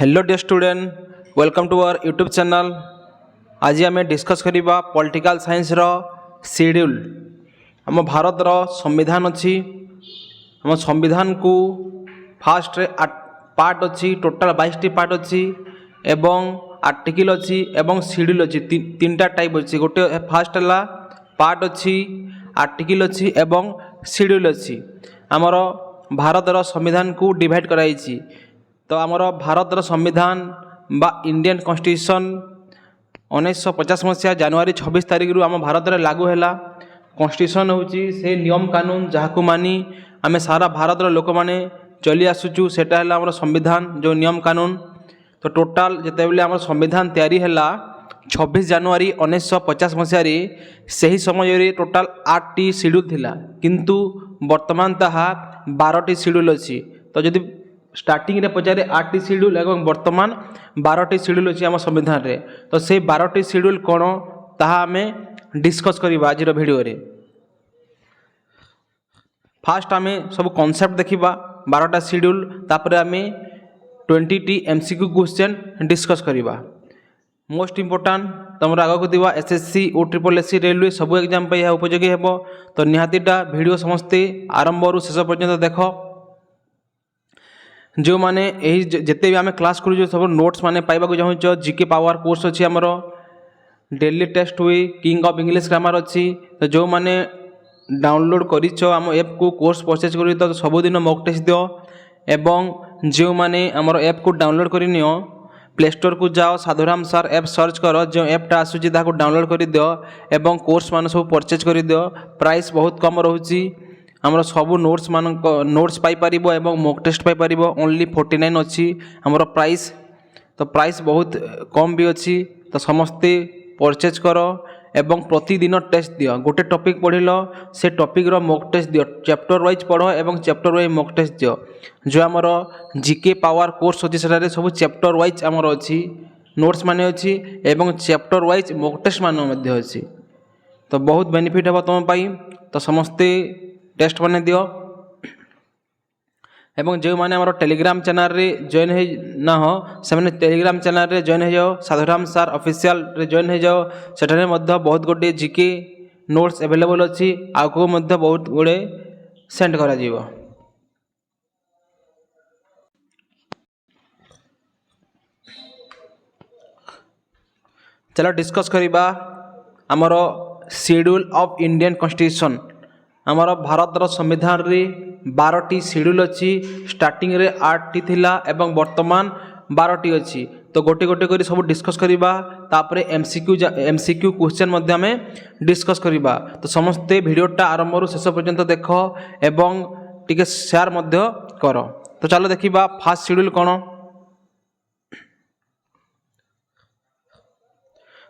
Hello dear student, welcome to our YouTube channel. आज आम discuss करवा पॉलिटिकल साइंस रो schedule. आम भारत रो संविधान अच्छी। आम संविधान को फास्ट पार्ट अच्छी, टोटाल 22टी पार्ट अच्छी एवं आर्टिकल अच्छी एवं शेड्यूल अच्छी। तीन टाइप अच्छी। गोटे फास्ट है पार्ट अच्छी, आर्टिकल अच्छी एवं शेड्यूल अच्छी। आमर भारत रो संविधान को डिवाइड कराई। तो आमर भारतर संविधान बा इंडियन कॉन्स्टिट्यूशन 1950 मसीहा जनवरी 26 तारिख रु आम भारत में लागू है। कॉन्स्टिट्यूशन हूँ से नियम कानून जहाँ मानी आम सारा भारत लोक मैंने चली आसुचु, सेटा है आम संविधान जो नियम कानून। तो टोटाल जिते बेले आम संविधान तैयारी है 26 जनवरी 1950 मसीह से समय टोटाल 8टी शेड्यूल थिला, किंतु वर्तमान ताहा 12टी शेड्यूल अच्छी। तो जदि स्टार्टिंग रे पचारे 8टी शेड्यूल एवं वर्तमान 12टी शेड्यूल अच्छी आम संविधान रे, तो से 12टी शेड्यूल कौन ताहा आमे डिस्कस करबा आज वीडियो रे। फास्ट आमे सब कॉन्सेप्ट देखिबा 12टा शेड्यूल, तापर आमे 20टी एमसीक्यू क्वेश्चन डिस्कस करबा। मोस्ट इंपोर्टेंट तुम आगक दिवा एसएससी OSSC रेलवे सब एग्जाम पे यह उपयोगी हेबो। तो निहातीटा वीडियो समस्ते आरंभ रु शेष पर्यंत देख। जो माने यही जिते भी आम क्लास करूँ सब नोट्स माने पाइबा चाहूँ। जीके पावर कोर्स अच्छी आमर, डेली टेस्ट हुए, किंग ऑफ इंग्लिश ग्रामर अच्छी। तो जो माने डाउनलोड कर आम ऐप को कोर्स परचेज कर तो सबुदिन मॉक टेस्ट दियो। एवं जो माने आमर ऐप को डाउनलोड कर नियो, प्ले स्टोर को जाओ, साधुराम सर ऐप सर्च कर, जो ऐपटा आसूँ डाउनलोड कर दियो एवं कोर्स मान सब परचेज कर दियो। प्राइस बहुत कम रोची। आमर सबू नोट्स मान नोट्स पाइपर एवं मॉक टेस्ट पाइपर ओनली 49 अच्छी आमर प्राइस। तो प्राइस बहुत कम भी अच्छी। तो समस्ते परचेज कर एवं प्रतिदिन टेस्ट दियो। गोटे टॉपिक पढ़िल से टॉपिक रो मॉक टेस्ट दियो, चैप्टर वाइज पढ़ एवं चैप्टर वाइज मॉक टेस्ट दियो। जो आमर जीके पावर कोर्स अच्छी से सब चैप्टर वाइज आमर अच्छी नोट्स माने अच्छी एवं चैप्टर वाइज मॉक टेस्ट मान अच्छी। तो बहुत बेनिफिट है तुम पाई। तो समस्ते टेस्ट बने दियो। एवं जो मैंने आम टेलीग्राम चैनल रे जॉइन है ना हो से मैंने टेलीग्राम चैनल रे जॉइन हो जाओ, साधुराम सर ऑफिशियल रे जॉइन हो जाओ। सेठाने मध्य बहुत गोटे जीके नोट्स अवेलेबल अच्छी, आगो मध्य बहुत गुड़े सेंड करा जीवो। चलो डिस्कस करिबा आमर शेड्यूल ऑफ इंडियन कॉन्स्टिट्यूशन। आमर भारतर संविधान रे 12टी शेड्यूल अच्छी। स्टार्टिंग रे 8टी थिला एवं वर्तमान 12टी अच्छी। तो गोटे गोटे करी सब डिस्कस करिबा। तापरे एमसीक्यू क्वेश्चन मध्य में डिस्कस करिबा। तो समस्ते वीडियोटा आरंभ रु शेष पर्यंत देख एवं टिके शेयर मध्य कर। तो चलो देखिबा फास्ट शेड्यूल कौन।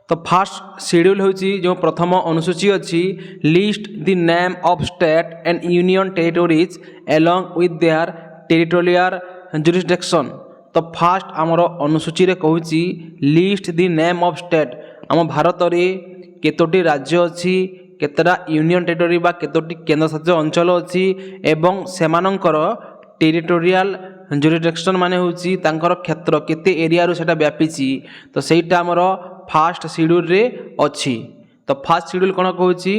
तो फास्ट शेड्यूल होची जो प्रथम अनुसूची अच्छी, list the name of state and union territories along with their territorial jurisdiction. तो फास्ट आमर अनुसूची रे कहूची list the name of state. आम भारत रे केतोटी राज्य अच्छी, केतरा यूनियन टेरिटोरी बा केतोटी केंद्रशासित अंचल अच्छी एवं सेमानंकर टेरिटोरियल जुरिसडिक्शन माने होची तांकर क्षेत्र केते एरिया रो सेटा व्यापीची। तो सेटा आमर फास्ट शेड्यूल रे अच्छी। तो फास्ट शेड्यूल कौन कहूची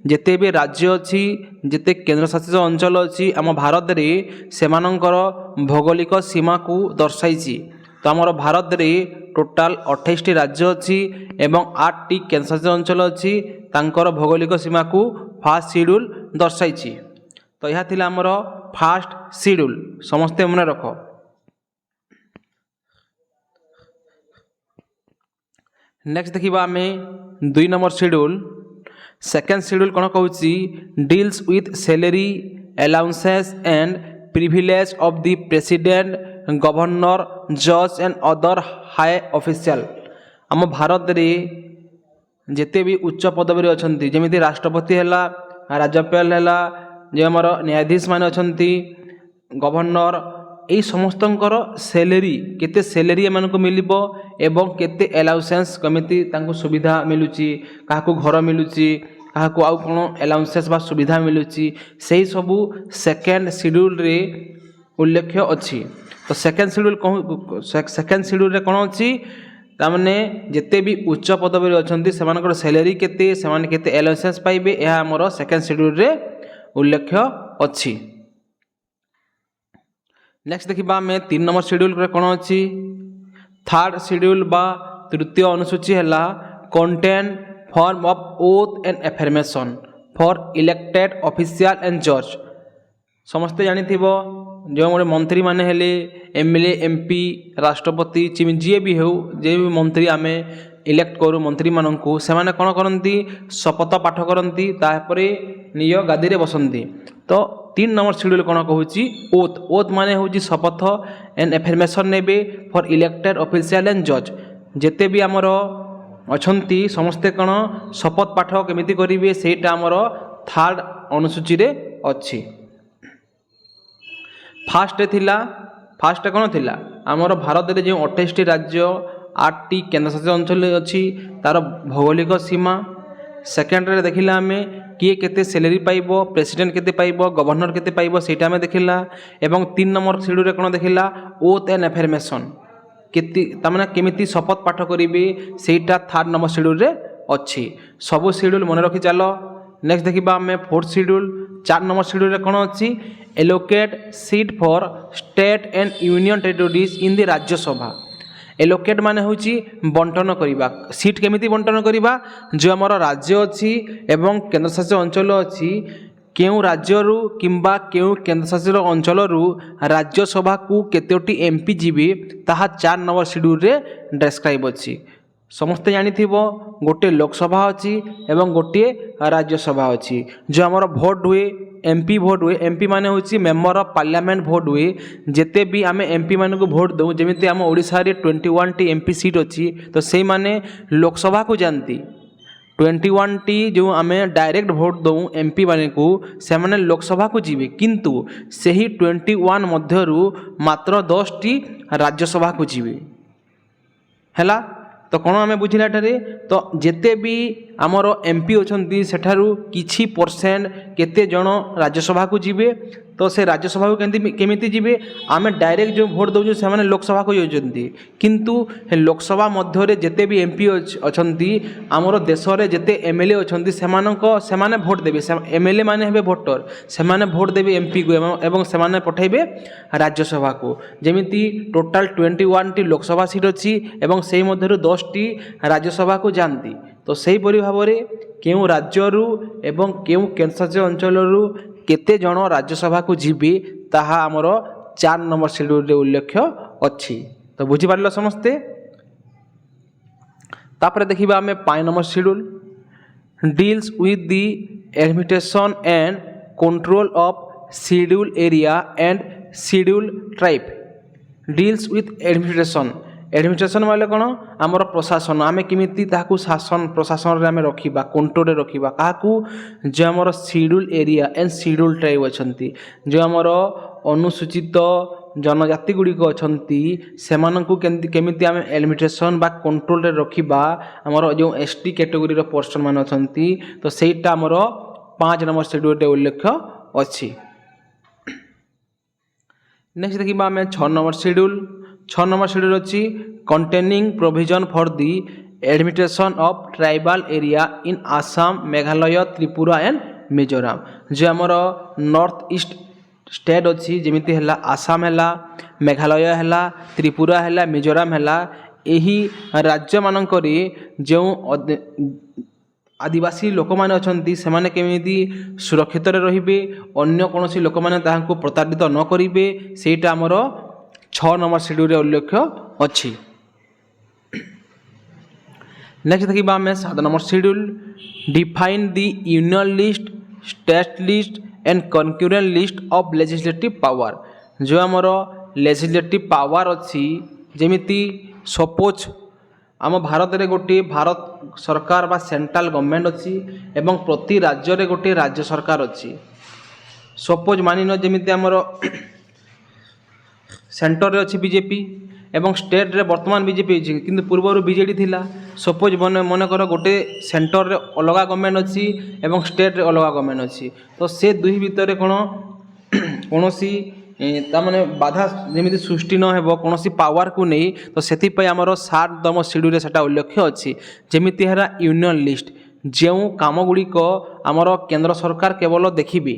जेते भी राज्य अच्छी, जेते केंद्रशासित अंचल अच्छी आम भारत रे सेमानंकर भौगोलिक सीमा को दर्शाई। तो आमर भारत रे टोटाल 28टी राज्य अच्छी एवं 8टी केंद्रशासित अंचल अच्छी, तांकर भौगोलिक सीमा को फास्ट शेड्यूल दर्शाई। तो यह थिला आमर फास्ट शेड्यूल, समस्ते मन रख। नेक्स्ट देखिबा आमे 2 नंबर शेड्यूल। सेकेंड शेड्यूल कौन कहूची deals with salary allowances and privilege of the president, governor, जज एंड अदर हाई ऑफिशियल। आम भारत रे जेते भी उच्च पदवी अच्छी जमी राष्ट्रपति है, राज्यपाल है, जो आम न्यायाधीश मान अच्छा, गवर्नर, यही समस्तंकर सैलरी केते सैलरी एमान को मिलिबो एवं केते अलाउंसेस कमिति तांको सुविधा मिलुची, काहाको घर मिलुची, काहाको आउ कोन अलाउंसेस बा सुविधा मिलुची, सेही सबु सेकेंड शेड्यूल रे उल्लेख अच्छी। तो सेकेंड शेड्यूल रे कौन अच्छी तामने जिते भी उच्च पदवी अच्छा से सैलरी केते सेमाने केते एलाउंसेस पाइबे यह आमर सेकेंड शेड्यूल रे उल्लेख अच्छी। नेक्स्ट देखिबा आम 3 नंबर शेड्यूल रे कौन अच्छी थर्ड शेड्यूल बा तृतीय अनुसूची है contain form of oath and affirmation for elected official and जज। समस्ते जानी जो गोटे मंत्री माने हेले एमएलए एमपी राष्ट्रपति जी भी हो जे भी मंत्री आम इलेक्ट करूँ मंत्री मानू से कौन करती शपथ पाठ करती तापर निज गादी में बसती। तो 3 नंबर शेड्यूल कौन कहूँ ओथ माने हूँ शपथ एंड एफर्मेशन नेबे फॉर इलेक्टेड ऑफिशियल एंड जज जिते भी आमर अच्छी समस्ते कौन शपथ पाठ केमिति करेंगे सेटा आमर थर्ड अनुसूची रे अच्छी। फास्ट कौन थिला आमर भारत में जो 28 राज्य 8टी केन्द्रशासित अंचल अच्छी तार भौगोलिक सीमा। सेकेंड रे देखिला आम किए केते सैलरी पाइबो प्रेसिडेंट केते पाइबो गवर्नर केते पाइबो सेटा आम देखिला। एवं 3 नंबर शेड्यूल रे कौन देखिला ओथ एंड एफर्मेशन तामाने केमिति शपथ पाठ करेंगे सेटा 3rd नंबर शेड्यूल रे अच्छी। सबू शेड्यूल मन रखी चल। नेक्स्ट देखिबा आम 4th शेड्यूल 4 नंबर शेड्यूल रे कौन अच्छी allocate seat for state and union territories in the Rajya Sabha. Allocate माने होची बंटन करिबा सीट केमिति बंटन करिबा जो आमर राज्य अच्छी एवं केन्द्रशासित अंचल अच्छी केउ राज्यरू किंबा केउ केन्द्रशासित अंचलरू राज्यसभा को केतोटी एमपी जीवे ताहा 4 नंबर शेड्यूल रे डिस्क्राइब अच्छी। समस्ते जानिथिबो गोटे लोकसभा अच्छी एवं गोटे राज्यसभा अच्छी। जो आमर भोट हुए एमपी भोट हुए एमपी माने होची मेंबर ऑफ पार्लियामेंट भोट हुए जेते भी आम एमपी मान को भोट दऊ जमीती आम ओडिशा रे 21 टी एमपी सीट अच्छी तो से माने लोकसभा को जानती 21 टी जो आम डायरेक्ट भोट दऊ एमपी माने को से माने लोकसभा को जीवे किंतु सही 21 मध्यरु मात्र 10 टी राज्यसभा को जीवे हैला। तो कौन आम बुझिला तो जिते भी आमर एमपी अच्छी सेठारु किछि परसेंट केते जन राज्यसभा को जीवे तो से राज्यसभा को केमिति जीवे आम डायरेक्ट जो भोट दौचु से माने लोकसभा को जाउछन्ती किंतु लोकसभा मध्य जिते भी एमपी अच्छी आमर देश में जिते एमएलए अच्छी से माने भोट देवे एमएलए माने हेबे भोटर से माने भोट देवे एमपी को एवं से माने पठाइबे राज्यसभा को जेमिति टोटाल 21 टी लोकसभा सीट अच्छी एवं से मध्यरु 10 टी राज्यसभा को जानती। तो सही परि भाव में केउ राज्यरू एवं केउ केन्द्रशासित अंचलरू केते जन राज्यसभा को जीवे ताहा आमर 4 नंबर शेड्यूल रे उल्लेख अच्छी। तो बुझी पारल समस्ते। तापर देखिबा आमे 5 number schedule deals with the administration and control of schedule area and schedule tribe. Deals with administration वाले कौन आमर प्रशासन आम केमिति ताकू शासन प्रशासन रे आम रखिबा कंट्रोल रखिबा काकू जो आमर schedule area and schedule tribe अच्छी जो आमर अनुसूचित जनजाति गुड़िक अच्छी से केमिति आम एडमिनिस्ट्रेशन बा कंट्रोल रे रखिबा आमर जो एसटी कैटेगोरी पर्सन मान अच्छी तो सेटा आमर 5 नंबर शेड्यूल रे उल्लेख अच्छी। नेक्स्ट देखिबा आम 6 नंबर शेड्यूल 6 नंबर शेड्यूल अच्छी containing provision for the administration of tribal area in Assam Meghalaya Tripura and Mizoram. जो आमर नॉर्थ ईस्ट स्टेट अच्छी जमीती है आसाम है मेघालय है त्रिपुरा है मिजोराम है यही राज्य मानक जो आदिवासी लोक मैंने अच्छी से केमिति सुरक्षित रे अन्य कौन लोक मैंने प्रताड़ित न करेंगे सेटा आमर 6 नंबर शेड्यूल उल्लेख अच्छी। नेक्स्ट देखिबा आम 7 number schedule define the union list state list and concurrent list of legislative power. जो आमर लेजिस्लेटिव पावर अच्छी जेमिति सपोज आम भारत रे गोटे भारत सरकार बा सेंट्रल गवर्नमेंट अच्छी एवं प्रति राज्य रे गोटे राज्य सरकार अच्छी। सपोज मानिन जेमिति आमर सेंटर रे अच्छी बीजेपी एवं स्टेट रे वर्तमान बीजेपी अच्छी किंतु पूर्वर बीजेडी थिला। सपोज मन कर गोटे सेंटर रे अलग गवर्नमेंट अच्छी एवं स्टेट रे अलग गवर्नमेंट अच्छी तो से दुई भितर कौन कौन ତାମାନେ ବାଧା ଯେମିତି ସୃଷ୍ଟି ନ ହେବ କୌଣସି ପାୱାରକୁ ନେଇ। ତ ସେଥିପାଇଁ ଆମର 7ତମ ସିଡ୍ୟୁଲରେ ସେଟା ଉଲ୍ଲେଖ ଅଛି। ଯେମିତି ହେଲା ୟୁନିୟନ ଲିଷ୍ଟ, ଯେଉଁ କାମଗୁଡ଼ିକ ଆମର କେନ୍ଦ୍ର ସରକାର କେବଳ ଦେଖିବେ,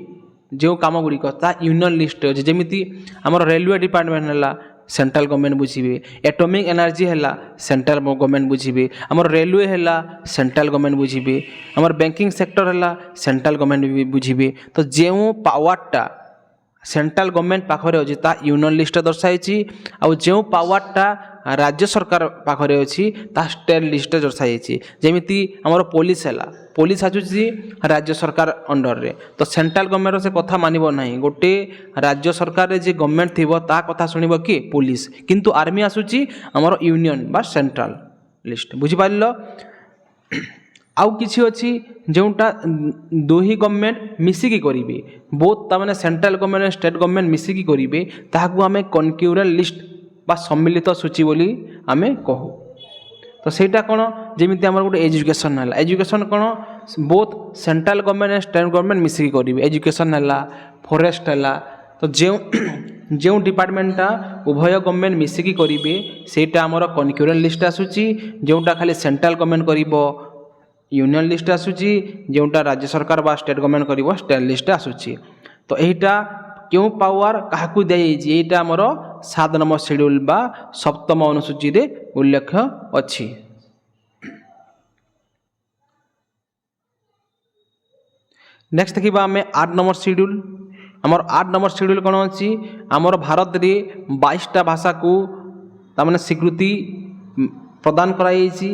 ଯେଉଁ କାମଗୁଡ଼ିକ ତାହା ୟୁନିୟନ ଲିଷ୍ଟରେ ଅଛି। ଯେମିତି ଆମର ରେଲୱେ ଡିପାର୍ଟମେଣ୍ଟ ହେଲା, ସେଣ୍ଟ୍ରାଲ ଗଭର୍ଣ୍ଣମେଣ୍ଟ ବୁଝିବେ। ଏଟମିକ୍ ଏନର୍ଜି ହେଲା, ସେଣ୍ଟ୍ରାଲ ଗଭର୍ଣ୍ଣମେଣ୍ଟ ବୁଝିବେ। ଆମର ରେଲୱେ ହେଲା, ସେଣ୍ଟ୍ରାଲ ଗଭର୍ଣ୍ଣମେଣ୍ଟ ବୁଝିବେ। ଆମର ବ୍ୟାଙ୍କିଂ ସେକ୍ଟର ହେଲା, ସେଣ୍ଟ୍ରାଲ ଗଭର୍ଣ୍ଣମେଣ୍ଟ ବି ବୁଝିବେ। ତ ଯେଉଁ ପାୱାରଟା ସେଣ୍ଟ୍ରାଲ ଗଭର୍ଣ୍ଣମେଣ୍ଟ ପାଖରେ ଅଛି ତା ୟୁନିୟନ ଲିଷ୍ଟରେ ଦର୍ଶାଯାଇଛି, ଆଉ ଯେଉଁ ପାୱାରଟା ରାଜ୍ୟ ସରକାର ପାଖରେ ଅଛି ତାହା ଷ୍ଟେଟ୍ ଲିଷ୍ଟରେ ଦର୍ଶାଯାଇଛି। ଯେମିତି ଆମର ପୋଲିସ ହେଲା, ପୋଲିସ ଆସୁଛି ରାଜ୍ୟ ସରକାର ଅଣ୍ଡରରେ, ତ ସେଣ୍ଟ୍ରାଲ ଗଭର୍ଣ୍ଣମେଣ୍ଟର ସେ କଥା ମାନିବ ନାହିଁ। ଗୋଟେ ରାଜ୍ୟ ସରକାରରେ ଯେ ଗଭର୍ଣ୍ଣମେଣ୍ଟ ଥିବ ତା କଥା ଶୁଣିବ କିଏ? ପୋଲିସ। କିନ୍ତୁ ଆର୍ମି ଆସୁଛି ଆମର ୟୁନିୟନ ବା ସେଣ୍ଟ୍ରାଲ ଲିଷ୍ଟ। ବୁଝିପାରିଲ? ଆଉ କିଛି ଅଛି ଯେଉଁଟା ଦୁଇ ଗଭର୍ଣ୍ଣମେଣ୍ଟ ମିଶିକି କରିବେ, ବୋଥ୍ ତାମାନେ ସେଣ୍ଟ୍ରାଲ ଗଭର୍ଣ୍ଣମେଣ୍ଟ ଷ୍ଟେଟ୍ ଗଭର୍ଣ୍ଣମେଣ୍ଟ ମିଶିକି କରିବେ, ତାହାକୁ ଆମେ କନକ୍ୟୁରେଣ୍ଟ ଲିଷ୍ଟ ବା ସମ୍ମିଳିତ ସୂଚୀ ବୋଲି ଆମେ କହୁ। ତ ସେଇଟା କ'ଣ? ଯେମିତି ଆମର ଗୋଟେ ଏଜୁକେସନ୍ ହେଲା, ଏଜୁକେସନ୍ କ'ଣ? Both central government and state government ମିଶିକି କରିବେ। ଏଜୁକେସନ୍ ହେଲା, ଫରେଷ୍ଟ ହେଲା, ତ ଯେଉଁ ଡିପାର୍ଟମେଣ୍ଟଟା ଉଭୟ ଗଭର୍ଣ୍ଣମେଣ୍ଟ ମିଶିକି କରିବେ ସେଇଟା ଆମର କନକ୍ୟୁରେଣ୍ଟ ଲିଷ୍ଟ ଆସୁଛି। ଯେଉଁଟା ଖାଲି ସେଣ୍ଟ୍ରାଲ ଗଭର୍ଣ୍ଣମେଣ୍ଟ କରିବ ୟୁନିୟନ ଲିଷ୍ଟ ଆସୁଛି, ଯେଉଁଟା ରାଜ୍ୟ ସରକାର ବା ଷ୍ଟେଟ୍ ଗଭର୍ଣ୍ଣମେଣ୍ଟ କରିବ ଷ୍ଟେଟ୍ ଲିଷ୍ଟ ଆସୁଛି। ତ ଏଇଟା କେଉଁ ପାୱାର କାହାକୁ ଦିଆଯାଇଛି? ଏଇଟା ଆମର 7 ସିଡ୍ୟୁଲ ବା 7ତମ ଅନୁସୂଚୀରେ ଉଲ୍ଲେଖ ଅଛି। ନେକ୍ସଟ ଦେଖିବା ଆମେ 8 ସିଡ୍ୟୁଲ। ଆମର 8 ସିଡ୍ୟୁଲ କ'ଣ ଅଛି? ଆମର ଭାରତରେ 22ଟା ଭାଷାକୁ ତାମାନେ ସ୍ୱୀକୃତି ପ୍ରଦାନ କରାଯାଇଛି।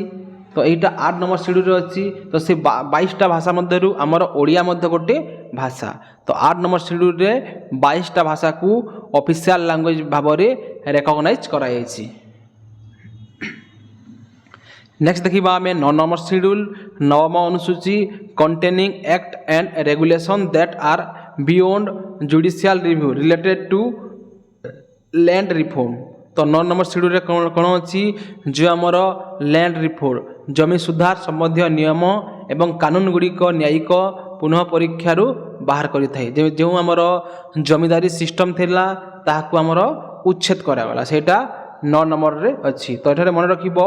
ତ এইটা 8 ସିଡ୍ୟୁଲରେ ଅଛି। ତ ସେ 22ଟା ଭାଷା ମଧ୍ୟରୁ ଆମର ଓଡ଼ିଆ ମଧ୍ୟ ଗୋଟେ ଭାଷା। ତ 8 ସିଡ୍ୟୁଲରେ 22ଟା ଭାଷାକୁ ଅଫିସିଆଲ ଲାଙ୍ଗୁଏଜ ଭାବରେ ରେକଗ୍ନାଇଜ୍ କରାଯାଇଛି। ନେକ୍ସଟ ଦେଖିବା ଆମେ 9 ସିଡ୍ୟୁଲ, 9ମ ଅନୁସୂଚୀ, containing act and regulation that are beyond judicial review related to land reform. ତ 9 ସିଡ୍ୟୁଲରେ କ'ଣ ଅଛି? ଯେଉଁ ଆମର ଲ୍ୟାଣ୍ଡ ରିଫର୍ମ, ଜମି ସୁଧାର ସମ୍ବନ୍ଧୀୟ ନିୟମ ଏବଂ କାନୁନ ଗୁଡ଼ିକ ନ୍ୟାୟିକ ପୁନଃ ପରୀକ୍ଷାରୁ ବାହାର କରିଥାଏ। ଯେଉଁ ଆମର ଜମିଦାରୀ ସିଷ୍ଟମ ଥିଲା ତାହାକୁ ଆମର ଉଚ୍ଛେଦ କରାଗଲା, ସେଇଟା 9 ଅଛି। ତ ଏଠାରେ ମନେ ରଖିବ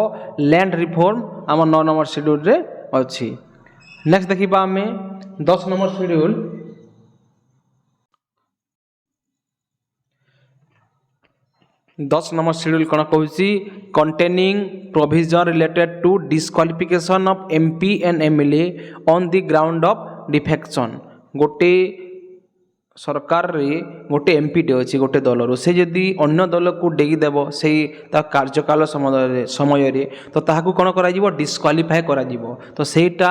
ଲ୍ୟାଣ୍ଡ ରିଫର୍ମ ଆମ 9 ସିଡ୍ୟୁଲରେ ଅଛି। ନେକ୍ସଟ ଦେଖିବା ଆମେ 10 ସିଡ୍ୟୁଲ। 10 ସିଡ୍ୟୁଲ କ'ଣ କହୁଛି? Containing provision related two disqualification of MP and MLA on the ground of defection. ଗୋଟେ ସରକାରରେ ଗୋଟେ ଏମ୍ପିଟେ ଅଛି ଗୋଟେ ଦଳରୁ, ସେ ଯଦି ଅନ୍ୟ ଦଳକୁ ଡେଇଦେବ ସେଇ ତା କାର୍ଯ୍ୟକାଳ ସମୟରେ ତ ତାହାକୁ କ'ଣ କରାଯିବ? ଡିସ୍କ୍ୱାଲିଫାଏ କରାଯିବ। ତ ସେଇଟା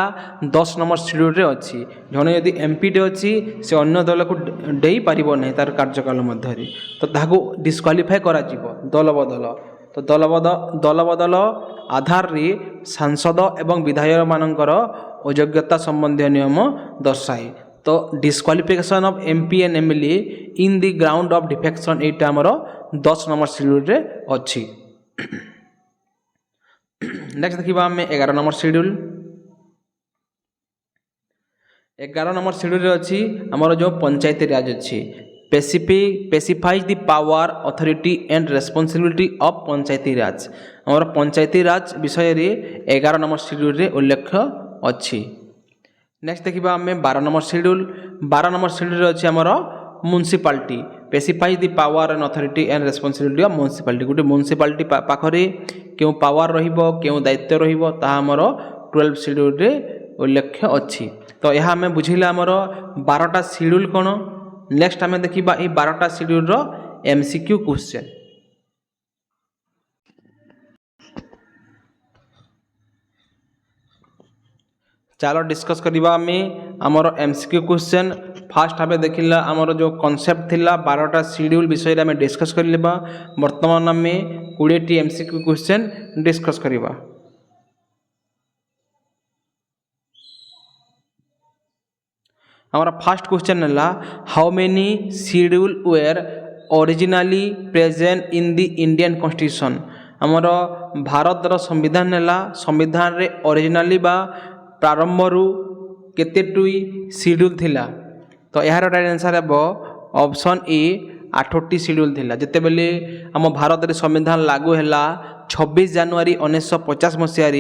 10 ସିଡ୍ୟୁଲରେ ଅଛି। ଜଣେ ଯଦି ଏମ୍ପିଟେ ଅଛି ସେ ଅନ୍ୟ ଦଳକୁ ଡେଇ ପାରିବ ନାହିଁ ତାର କାର୍ଯ୍ୟକାଳ ମଧ୍ୟରେ, ତ ତାହାକୁ ଡିସ୍କ୍ୱାଲିଫାଏ କରାଯିବ ଦଳ ବଦଳ। ତ ଦଳ ବଦଳ ଆଧାରରେ ସାଂସଦ ଏବଂ ବିଧାୟକମାନଙ୍କର ଅଯୋଗ୍ୟତା ସମ୍ବନ୍ଧୀୟ ନିୟମ ଦର୍ଶାଏ। ତ disqualification of MP and MLA in the ground of defection ଏଇଟା ଆମର 10 ସିଡ୍ୟୁଲରେ ଅଛି। ନେକ୍ସଟ ଦେଖିବା ଆମେ 11 ସିଡ୍ୟୁଲ। 11 ସିଡ୍ୟୁଲରେ ଅଛି ଆମର ଯେଉଁ ପଞ୍ଚାୟତି ରାଜ ଅଛି, specifies the power, authority and responsibility of panchayati ରାଜ। ଆମର ପଞ୍ଚାୟତି ରାଜ ବିଷୟରେ 11 ସିଡ୍ୟୁଲରେ ଉଲ୍ଲେଖ ଅଛି। ନେକ୍ସଟ ଦେଖିବା ଆମେ 12 ସିଡ୍ୟୁଲ। 12 ସିଡ୍ୟୁଲରେ ଅଛି ଆମର municipality, specify the power and authority and responsibility of municipality. ଗୋଟେ ମ୍ୟୁନିସିପାଲିଟି ପାଖରେ କେଉଁ ପାୱାର ରହିବ, କେଉଁ ଦାୟିତ୍ୱ ରହିବ, ତାହା ଆମର 12 ସିଡ୍ୟୁଲରେ ଉଲ୍ଲେଖ ଅଛି। ତ ଏହା ଆମେ ବୁଝିଲେ ଆମର 12ଟା ସିଡ୍ୟୁଲ କ'ଣ। ନେକ୍ସଟ ଆମେ ଦେଖିବା ଏହି 12ଟା ସିଡ୍ୟୁଲର MCQ କ୍ୱେଶ୍ଚନ। ଚାଲ ଡିସ୍କସ୍ କରିବା ଆମେ ଆମର MCQ କ୍ୱେଶ୍ଚନ। ଫାଷ୍ଟ ଭାବେ ଦେଖିଲା ଆମର ଯେଉଁ କନସେପ୍ଟ ଥିଲା 12ଟା ସିଡ୍ୟୁଲ ବିଷୟରେ ଆମେ ଡିସ୍କସ୍ କରିବା। ବର୍ତ୍ତମାନ ଆମେ 20ଟି MCQ କ୍ୱେଶ୍ଚନ ଡିସ୍କସ୍ କରିବା। ଆମର ଫାଷ୍ଟ କ୍ୱେଶ୍ଚନ ହେଲା how many schedule were originally present in the Indian constitution. ଆମର ଭାରତର ସମ୍ବିଧାନ ହେଲା, ସମ୍ବିଧାନରେ ଅରିଜିନାଲି ବା ପ୍ରାରମ୍ଭରୁ କେତେଟି ସିଡ୍ୟୁଲ ଥିଲା? ତ ଏହାର ରାଇଟ୍ ଆନ୍ସର୍ ହେବ ଅପସନ୍ ଏ आठटी शेड्यूल थिला जेतेबेले आम भारत रे संविधान लागू हैला 26 जनवरी 1950 मसीह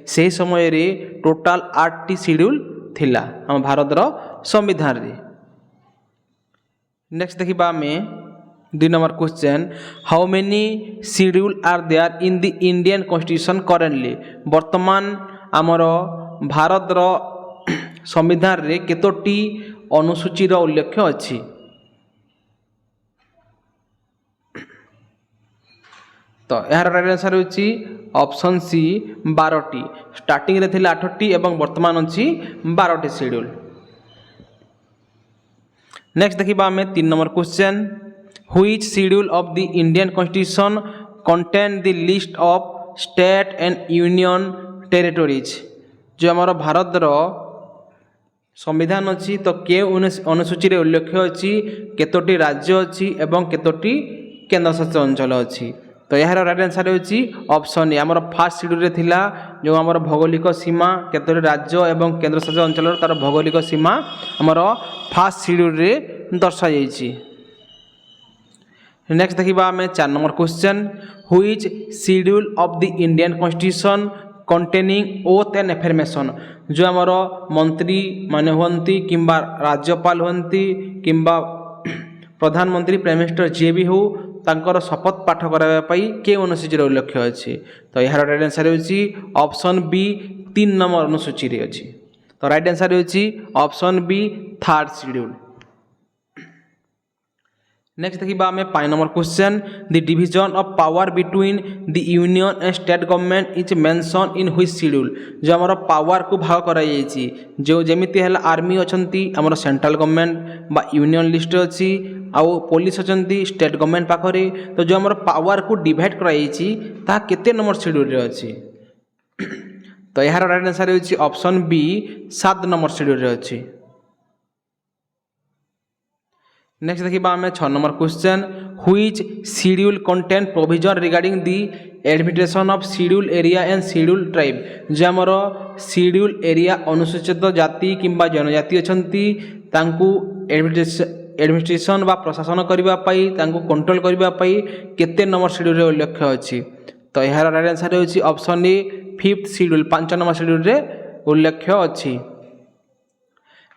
से समय रे टोटाल 8टी शेड्यूल थिला आम भारत रो संविधान रे। नेक्स्ट देखिबा आमे 2 number question how many schedule are there in the Indian constitution currently वर्तमान आमर भारत रो संविधान रे केतोटी अनुसूची रो उल्लेख अछि। तो यार राइट आंसर होची ऑप्शन सी 12टी स्टार्टिंग रे थिला 8टी एवं वर्तमान अछि 12टी शेड्यूल। नेक्स्ट देखिबा हमें 3 number question which schedule of the Indian constitution contain the list of state and union territories जो हमार भारत रो संविधान अच्छी तो के अनुसूची रे उल्लेख अच्छी केतोटी राज्य अच्छी एवं केतोटी केन्द्रशासित अंचल अच्छी। तो यार राइट आंसर होची ऑप्शन ए आमर फास्ट शेड्यूल रे थिला जो आमर भौगोलिक सीमा केतोटी राज्य एवं केन्द्रशासित अंचल तार भौगोलिक सीमा आमर फास्ट शेड्यूल रे दर्शा जाइछि। नेक्स्ट देखिबा हमें 4 number question which schedule of the Indian constitution containing oath and affirmation जो आमर मंत्री माने हुंती किंबा राज्यपाल हुंती किंबा प्रधानमंत्री प्राइम मिनिस्टर जे भी हो तांकर शपथ पाठ कराया पाई के अनुसूची रे उल्लेख अछि। तो यार राइट आंसर होची ऑप्शन बी 3 नंबर अनुसूची रे अछि। तो राइट आंसर होची option B third schedule. Next देखिबा हमें 5 number question the division of power between the union and state government is mention in which schedule जो हमर पावर को भाग करा जायछि जो जेमिति हला आर्मी अछंती हमर सेंट्रल गवर्नमेंट बा यूनियन लिस्ट अछि आउ पुलिस अछंती स्टेट गवर्नमेंट पाखरे तो जो हमर पावर को डिवाइड करा जायछि ता केते नंबर शेड्यूल रे अछि। तो यार राइट आंसर होछि ऑप्शन बी 7 नंबर शेड्यूल रे अछि। नेक्स्ट देखिबा हमें 6 number question which schedule contain provision regarding the administration of schedule area and schedule tribe जो हमर शेड्यूल एरिया अनुसूचित जाति किंबा जनजाति अछंती तांकू एडमिनिस्ट्रेशन बा प्रशासन करबा पाई तांकू कंट्रोल करबा पाई केते नंबर शेड्यूल रे उल्लेख अछि। तो यार राइट आंसर होछि option A 5th schedule 5 number schedule रे उल्लेख अछि।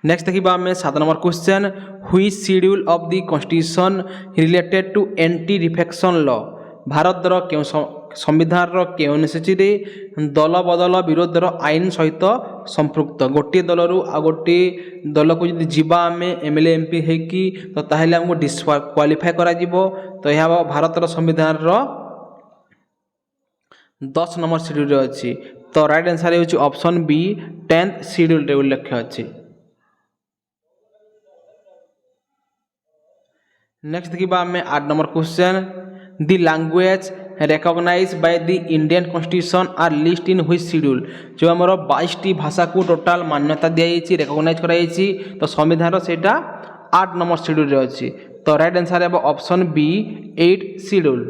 नेक्स्ट देखिबा हमें 7 number question which schedule of the constitution related to anti defection law Bharat रो के संविधान रो के अनुसूची रे दल बदल विरोध रो आईन सहित संपृक्त गोटे दल रु आ गोटे दल को जदि जीवा हमें एमएलए एमपी है कि तो ताहले हमको डिस्क्वालिफाई करा जिवो। तो यह भारत रो संविधान रो 10 नंबर शेड्यूल रे अछि। तो राइट आंसर होछि ऑप्शन बी 10th शेड्यूल रे उल्लेख अछि। नेक्स्ट देखिबा हमें 8 number question the language recognized by the Indian constitution are list in which schedule जो हमर 22टी भाषा को टोटल मान्यता दिया जायछि रिकॉग्नाइज करा जायछि तो संविधान रो सेटा 8 नंबर शेड्यूल रे अछि। तो राइट आंसर है option B 8 schedule.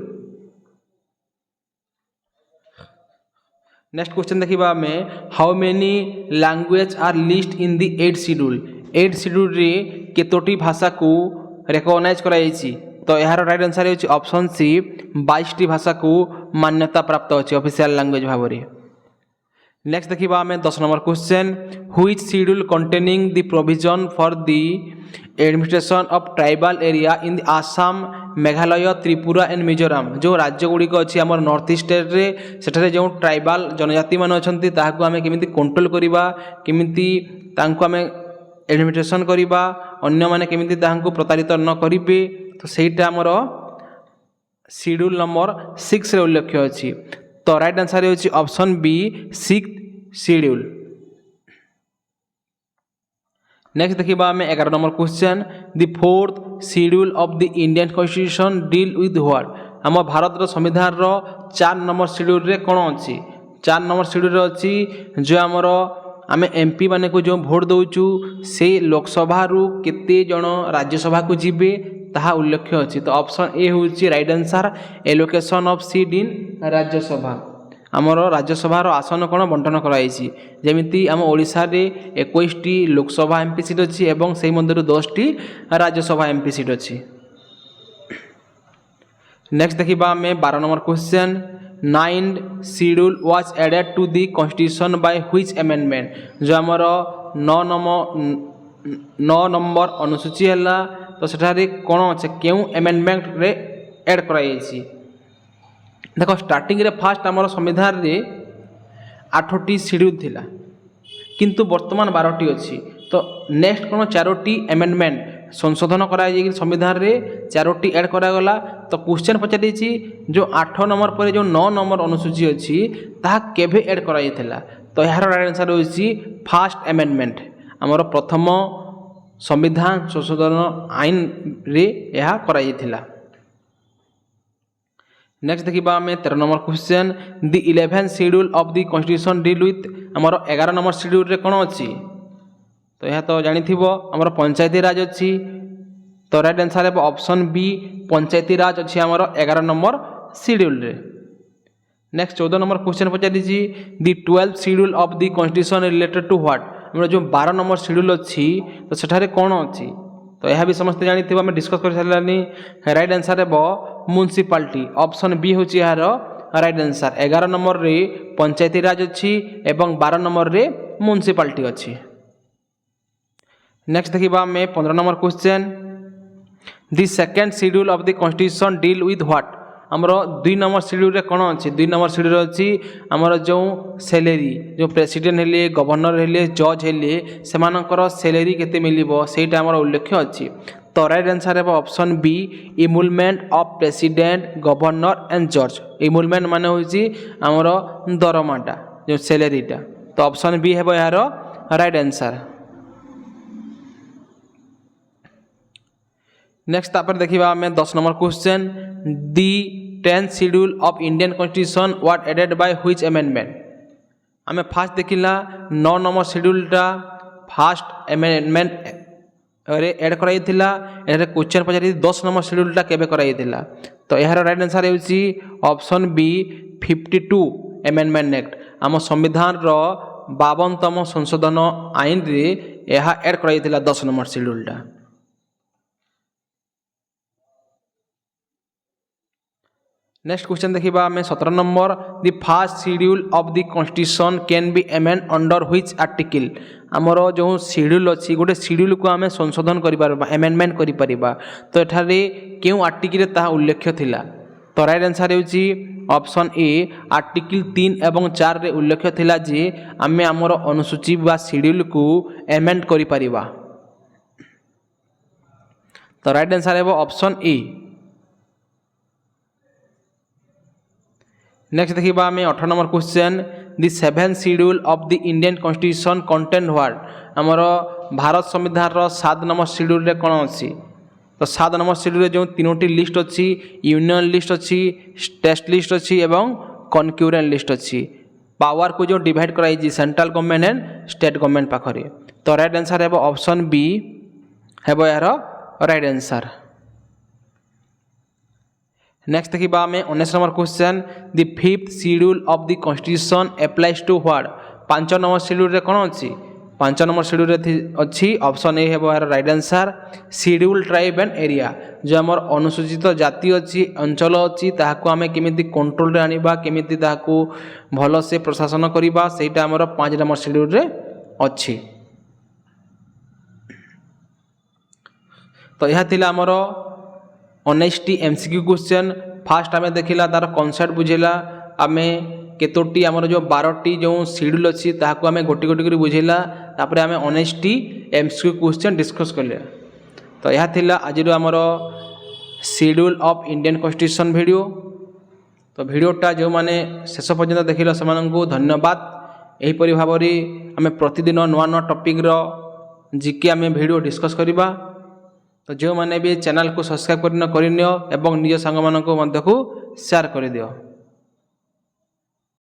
Next question देखिबा हमें how many language are list in the 8th schedule 8th schedule रे केतोटी भाषा को रिकॉग्नाइज करा जायछि। तो यार राइट आंसर होछि ऑप्शन सी 22टी भाषा को मान्यता प्राप्त अछि ऑफिशियल लैंग्वेज भाबरे। नेक्स्ट देखिबा हमें 10 number question which schedule containing the provision for the administration of tribal area in the Assam Meghalaya Tripura and Mizoram जो राज्य गुड़ी अच्छी आम नॉर्थ ईस्ट रे सेठारे जो ट्राइबल जनजाति मान अच्छा ताकू आम केमिति कंट्रोल करवा केमिति तांको आम एडमिनिस्ट्रेशन करवा अन्य माने केमिति तांको प्रतारित न करिवे तो सेटा आमर शेड्यूल नंबर 6 रे उल्लेख अछि। तो राइट आंसर होछि option B 6th schedule. Next देखिबा हमें 11 number question the 4th schedule of the Indian constitution deal with what आम भारत संविधान 4 नंबर शेड्यूल रे कौन अच्छी 4 नंबर शेड्यूल अच्छी जो आमर आम एमपी माने को जो भोट दौचु से लोकसभा रु केते जन राज्यसभा को जीवे ताहा उल्लेख अच्छी। तो ऑप्शन ए हूँ right answer allocation of seat in Rajya Sabha आमर राज्यसभा आसन कौन बंटन कराई जमीती आम ओडिशा रे 21टी लोकसभा एमपी सीट अच्छी और से मध्य 10टी राज्यसभा एमपी सीट अच्छी। नेक्स्ट देखिबा आमे 12 number question 9th schedule was added to the constitution by which amendment जो हमर 9 नंबर अनुसूची हला तो सेठारे कोन अछि केउ अमेंडमेंट रे ऐड कराई छी देखो स्टार्टिंग रे फास्ट हमर संविधान रे 8टी शेड्यूल थिला किंतु वर्तमान 12टी अछि तो नेक्स्ट कोन 4टी अमेंडमेंट संशोधन कराई संविधान रे 4टी ऐड करा गला तो क्वेश्चन पचारि जो 8 नंबर पर जो 9 नंबर अनुसूची अछि ताहा केभे ऐड कराई थिला तो यार राइट आंसर होछि फर्स्ट अमेंडमेंट हमर प्रथम संविधान संशोधन आईन रे यह कराई थिला। नेक्स्ट देखिबा हमें 13 number question the 11th schedule of the constitution deal with हमर 11 नंबर शेड्यूल रे कोन अछि तो यह तो जानी थिबो हमर पंचायती राज अछि तो राइट आंसर है ऑप्शन बी पंचायती राज अछि हमर 11 नंबर शेड्यूल रे। नेक्स्ट 14 नंबर क्वेश्चन पचारि the 12th schedule of the constitution related to what हमर जो 12 नंबर शेड्यूल अछि तो सेठारे कोन अछि तो यह भी समस्त जानी थिबो हम डिस्कस कर सारलानी राइट आंसर है म्युनिसिपालिटी ऑप्शन बी होछि यार राइट आंसर 11 नंबर रे पंचायती राज अछि एवं 12 नंबर रे म्युनिसिपालिटी अछि। नेक्स्ट देखिबा हमें 15 number question the second schedule of the constitution deal with what हमर 2 नंबर शेड्यूल रे कोन अछि 2 नंबर शेड्यूल अछि हमर जो सैलरी जो प्रेसिडेंट हेले गवर्नर हेले जज हेले सेमानकर सैलरी केते मिलिबो सेटा हमर उल्लेख अछि तो राइट आंसर है option B emolument of president governor and जज इमुलमेंट माने होछि हमर दरमाटा जो सैलरीटा तो ऑप्शन बी है यार राइट आंसर। नेक्स्ट तापर देखिबा हमें 10 number question the 10th schedule of Indian constitution what added by which amendment हमें फास्ट देखिला 9 नंबर शेड्यूलटा फास्ट अमेंडमेंट अरे ऐड कराई थिला एरे क्वेश्चन पचारि 10 नंबर शेड्यूलटा केबे कराई थिला तो यार राइट आंसर होछि ऑप्शन बी 52 अमेंडमेंट एक्ट हम संविधान रो 52तम संशोधन आईन रे यह ऐड कराई थिला 10 नंबर शेड्यूलटा। नेक्स्ट क्वेश्चन देखिबा हमें 17 number the first schedule of the constitution can be amend under which article हमर जो शेड्यूल अछि गोटे शेड्यूल को हमें संशोधन करि परबा अमेंडमेंट करि परिबा तो एठारे केउ आर्टिकल रे ताहा उल्लेख थिला तो राइट आंसर होछि ऑप्शन ए आर्टिकल 3 एवं 4 रे उल्लेख थिला जे हमें हमर अनुसूची बा शेड्यूल को अमेंड करि परिबा तो राइट आंसर है ऑप्शन ए। नेक्स्ट देखिबा हमें 18 number question the 7th schedule of the Indian constitution contain what हमर भारत संविधान रो 7 नंबर शेड्यूल रे कोन अछि तो 7 नंबर शेड्यूल रे जो तीनोटी लिस्ट अछि यूनियन लिस्ट अछि स्टेट लिस्ट अछि एवं कॉन्करेंट लिस्ट अछि पावर को जो डिवाइड कराई जी central government and state government पाखरे तो राइट आंसर है ऑप्शन बी है यार राइट आंसर। नेक्स्ट देखिबा हमें 19 number question the 5th schedule of the constitution applies to what 5 number schedule रे कोन अछि 5 नंबर शेड्यूल रे अछि ऑप्शन ए है यार right answer schedule tribe and area जो हमर अनुसूचित जाति अछि अंचल अछि ताहाको हमें केमिति कंट्रोल रे आनिबा केमिति ताहाको भलो से प्रशासन करिबा सेटा हमर 5 नंबर शेड्यूल रे अछि तो यह थिला हमर 19टी एमसीक्यू क्वेश्चन फास्ट आमे देखिला तार कॉन्सेप्ट बुझेला आमे केतोटी हमर जो 12टी जो शेड्यूल अछि ताहाको आमे गोटी गोटी करी बुझेला तापरे आमे 19टी एमसीक्यू क्वेश्चन डिस्कस करले तो यह थिला आज हमर schedule of Indian constitution video तो वीडियोटा जो माने शेष पर्यंत देखिला समानंकु धन्यवाद एही परि भाबरी आमे प्रतिदिन नवा नवा टॉपिक रो जीके आमे वीडियो डिस्कस करिबा तो जो मैंने भी चैनल को सब्सक्राइब करनियो एवं निज सांग मानक मध्य को शेयर कर दियो।